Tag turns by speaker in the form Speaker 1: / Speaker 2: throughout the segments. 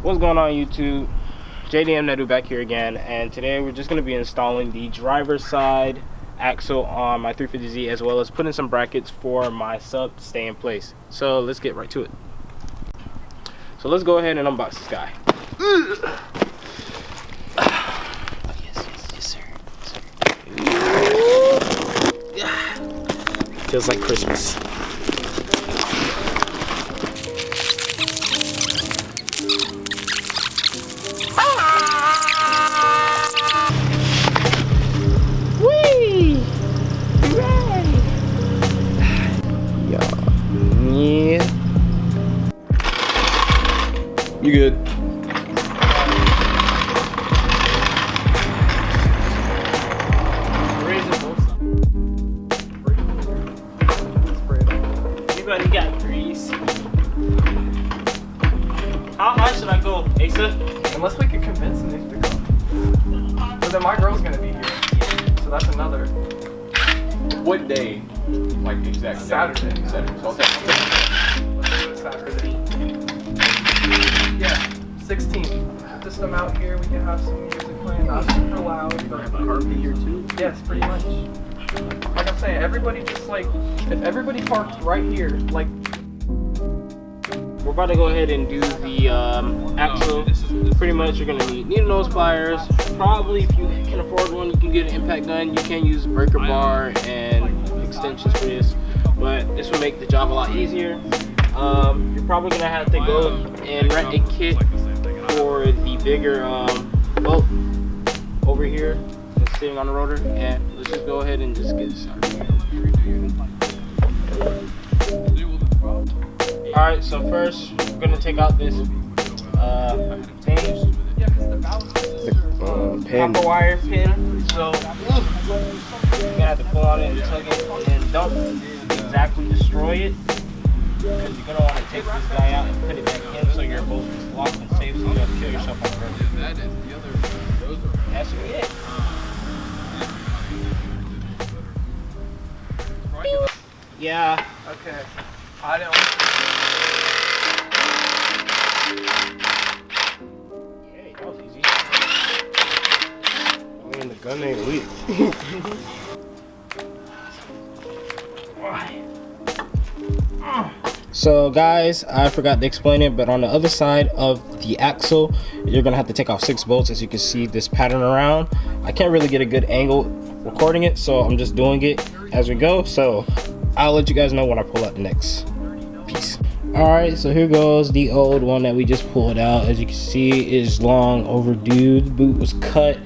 Speaker 1: What's going on YouTube? JDM Nedu back here again, and today we're just going to be installing the driver's side axle on my 350Z, as well as putting some brackets for my sub to stay in place. So let's get right to it. So let's go ahead and unbox this guy. Yes sir. Feels like Christmas.
Speaker 2: You good?
Speaker 1: Anybody got grease? How high should I go, Asa?
Speaker 3: Unless we can convince Nick to go. But then my girl's gonna be here. So that's another.
Speaker 2: What day? Like exact
Speaker 3: Saturday.
Speaker 2: Saturday. So I'll take
Speaker 3: Let's do it Saturday. Yeah, 16. Just them out here, we can have some music playing, not super loud.
Speaker 2: We're gonna have a carpet here too?
Speaker 3: Yes, pretty much. Like I'm saying, everybody just like, if everybody parked right here, like.
Speaker 1: We're about to go ahead and do the axle. Pretty much you're gonna need needle nose pliers. Probably if you can afford one, you can get an impact gun. You can use breaker bar and extensions for this, but this will make the job a lot easier. You're probably gonna have to go and rent a kit for the bigger bolt over here that's sitting on the rotor, and let's just go ahead and just get started. Alright, so first we're gonna take out this copper wire pin. So you're gonna have to pull on it and tug it, and don't exactly destroy it, because you're gonna want to take this guy out and put it back in so your bolt is locked and safe, so you don't kill yourself on purpose. That's it. Yeah.
Speaker 3: Okay. I don't.
Speaker 1: Yeah, that was easy.
Speaker 2: I mean, the gun ain't weak.
Speaker 1: So guys, I forgot to explain it, but on the other side of the axle, you're gonna have to take off 6 bolts. As you can see this pattern around, I can't really get a good angle recording it, so I'm just doing it as we go. So I'll let you guys know when I pull out the next piece. All right, so here goes the old one that we just pulled out. As you can see, it is long overdue. The boot was cut,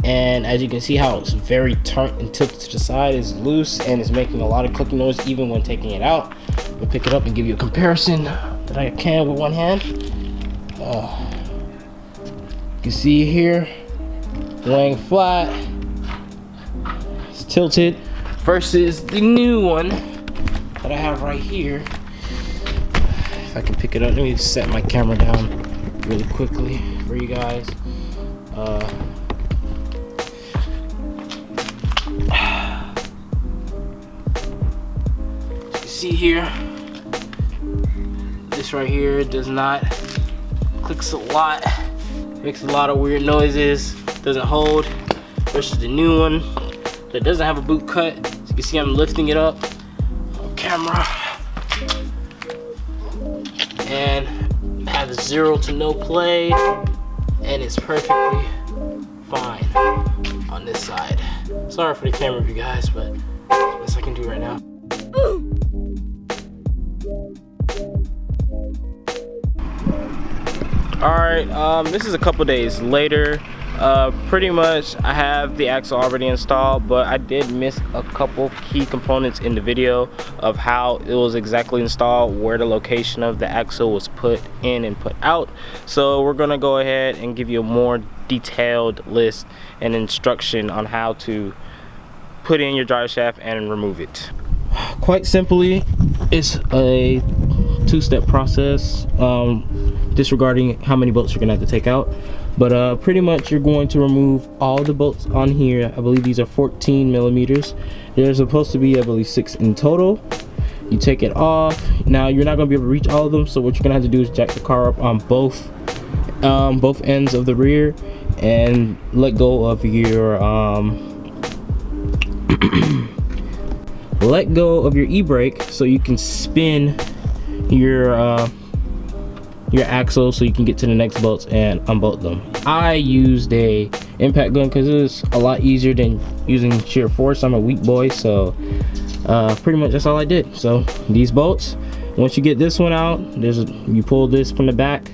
Speaker 1: and as you can see how it's very turned and tilted to the side, is loose and is making a lot of clicking noise even when taking it out. We'll pick it up and give you a comparison that I can with one hand. You can see here, laying flat, it's tilted, versus the new one that I have right here. If I can pick it up, let me set my camera down really quickly for you guys. See here, this right here does not, clicks a lot, makes a lot of weird noises, doesn't hold, versus the new one that doesn't have a boot cut. As you can see, I'm lifting it up on camera and has 0 to no play, and it's perfectly fine on this side. Sorry for the camera view guys, but that's the best I can do right now. Alright, this is a couple days later. Pretty much I have the axle already installed, but I did miss a couple key components in the video of how it was exactly installed, where the location of the axle was put in and put out. So we're gonna go ahead and give you a more detailed list and instruction on how to put in your drive shaft and remove it. Quite simply, it's a 2-step process, disregarding how many bolts you're gonna have to take out. But pretty much you're going to remove all the bolts on here. I believe these are 14 millimeters. There's supposed to be, I believe, 6 in total. You take it off. Now you're not gonna be able to reach all of them, so what you're gonna have to do is jack the car up on both both ends of the rear and let go of your let go of your e-brake so you can spin your axle so you can get to the next bolts and unbolt them. I used a impact gun because it's a lot easier than using sheer force. I'm a weak boy, so pretty much that's all I did. So these bolts, once you get this one out, you pull this from the back,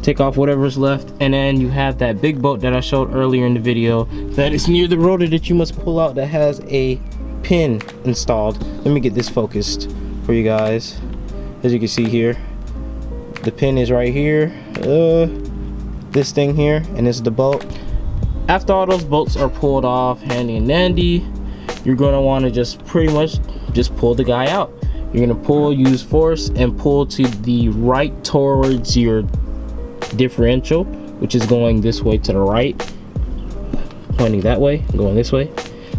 Speaker 1: take off whatever's left, and then you have that big bolt that I showed earlier in the video that is near the rotor that you must pull out that has a pin installed. Let me get this focused for you guys. As you can see here, the pin is right here, this thing here, and this is the bolt. After all those bolts are pulled off handy and dandy, you're going to want to just pretty much just pull the guy out. You're going to pull, use force, and pull to the right towards your differential, which is going this way to the right, pointing that way, going this way.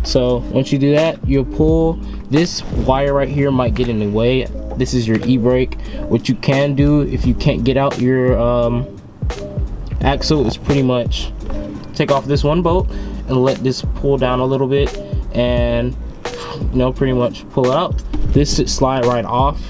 Speaker 1: So once you do that, you'll pull. This wire right here might get in the way. This is your e-brake. What you can do if you can't get out your axle is pretty much take off this one bolt and let this pull down a little bit, and pretty much pull it out. This should slide right off.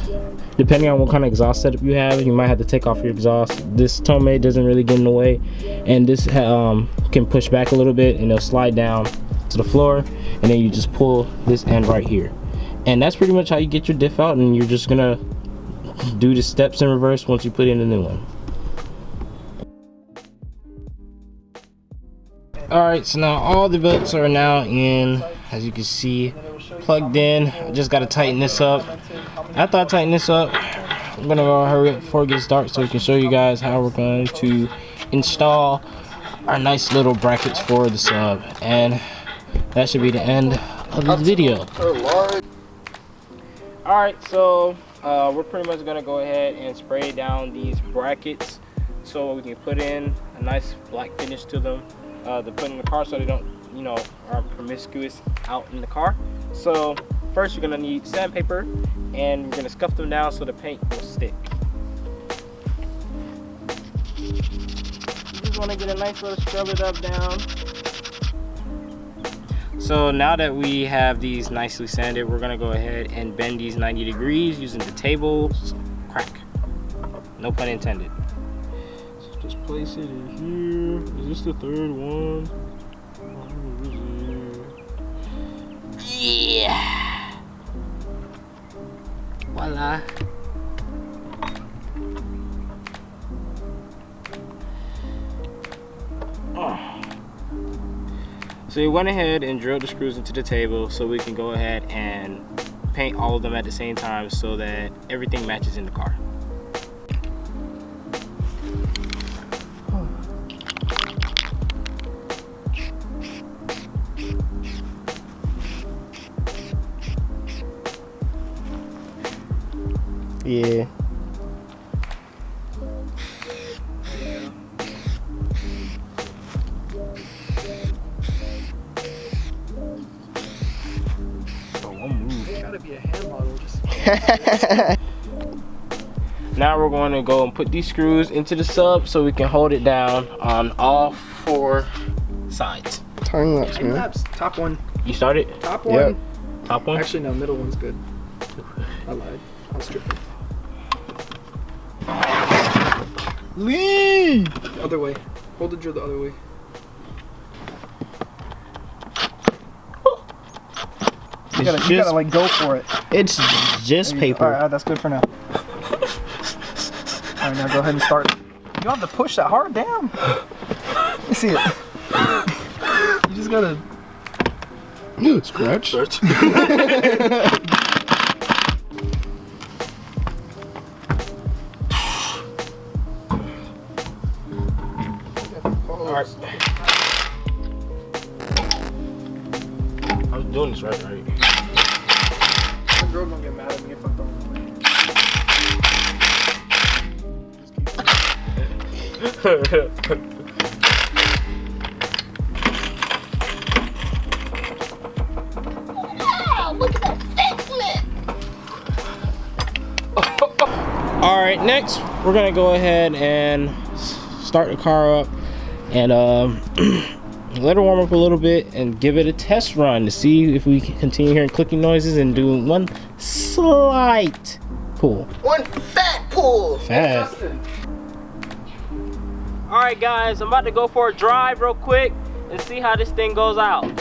Speaker 1: Depending on what kind of exhaust setup you have, you might have to take off your exhaust. This Tomei doesn't really get in the way, and this can push back a little bit and it'll slide down to the floor, and then you just pull this end right here. And that's pretty much how you get your diff out, and you're just gonna do the steps in reverse once you put in the new one. Alright, so now all the bolts are now in, as you can see, plugged in. I just gotta tighten this up. After I tighten this up, I'm gonna go hurry up before it gets dark so we can show you guys how we're going to install our nice little brackets for the sub. And that should be the end of this video. Alright, so we're pretty much gonna go ahead and spray down these brackets so we can put in a nice black finish to them to put in the car so they don't, are promiscuous out in the car. So first you're gonna need sandpaper, and we're gonna scuff them down so the paint will stick. You just wanna get a nice little scrub it up down. So now that we have these nicely sanded, we're gonna go ahead and bend these 90 degrees using the table's crack. No pun intended. So just place it in here. Is this the third one? Yeah. Voila. So we went ahead and drilled the screws into the table so we can go ahead and paint all of them at the same time so that everything matches in the car. Yeah.
Speaker 3: Be a hand model, just
Speaker 1: Now we're going to go and put these screws into the sub so we can hold it down on all 4 sides.
Speaker 4: Time lapse, man.
Speaker 3: laps. Top one.
Speaker 1: You started?
Speaker 3: Top one.
Speaker 4: Yep.
Speaker 1: Top one?
Speaker 3: Actually, no, middle one's good. I lied. I was tripping.
Speaker 4: Lean!
Speaker 3: Other way. Hold the drill the other way. You gotta like go for it.
Speaker 4: It's just paper.
Speaker 3: Alright, that's good for now. Alright, now go ahead and start. You don't have to push that hard, damn. Let me see it. You just gotta
Speaker 4: Scratch.
Speaker 1: Alright. I'm doing this right.
Speaker 3: The girl gonna get mad at me if I don't.
Speaker 5: Look at that fixment!
Speaker 1: Alright, next we're gonna go ahead and start the car up and let her warm up a little bit and give it a test run to see if we can continue hearing clicking noises and doing one slight pull.
Speaker 5: One fat pull.
Speaker 1: Fat. All right, guys, I'm about to go for a drive real quick and see how this thing goes out.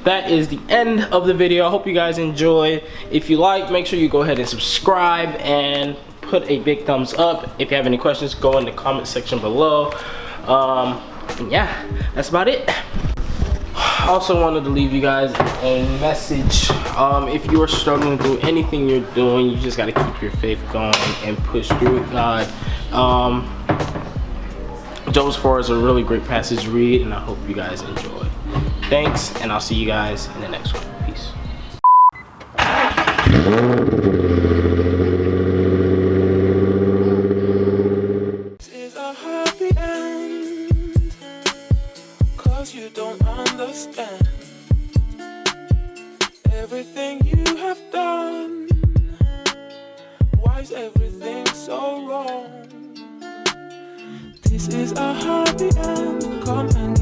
Speaker 1: That is the end of the video. I hope you guys enjoyed. If you like, make sure you go ahead and subscribe and put a big thumbs up. If you have any questions, go in the comment section below. And yeah, that's about it. I also wanted to leave you guys a message. If you are struggling through anything you're doing, you just got to keep your faith going and push through it, God. Job's 4 is a really great passage to read, and I hope you guys enjoy. Thanks, and I'll see you guys in the next one. Peace.
Speaker 6: This is a happy end, 'cause you don't understand everything you have done. Why is everything so wrong? This is a happy end. Come and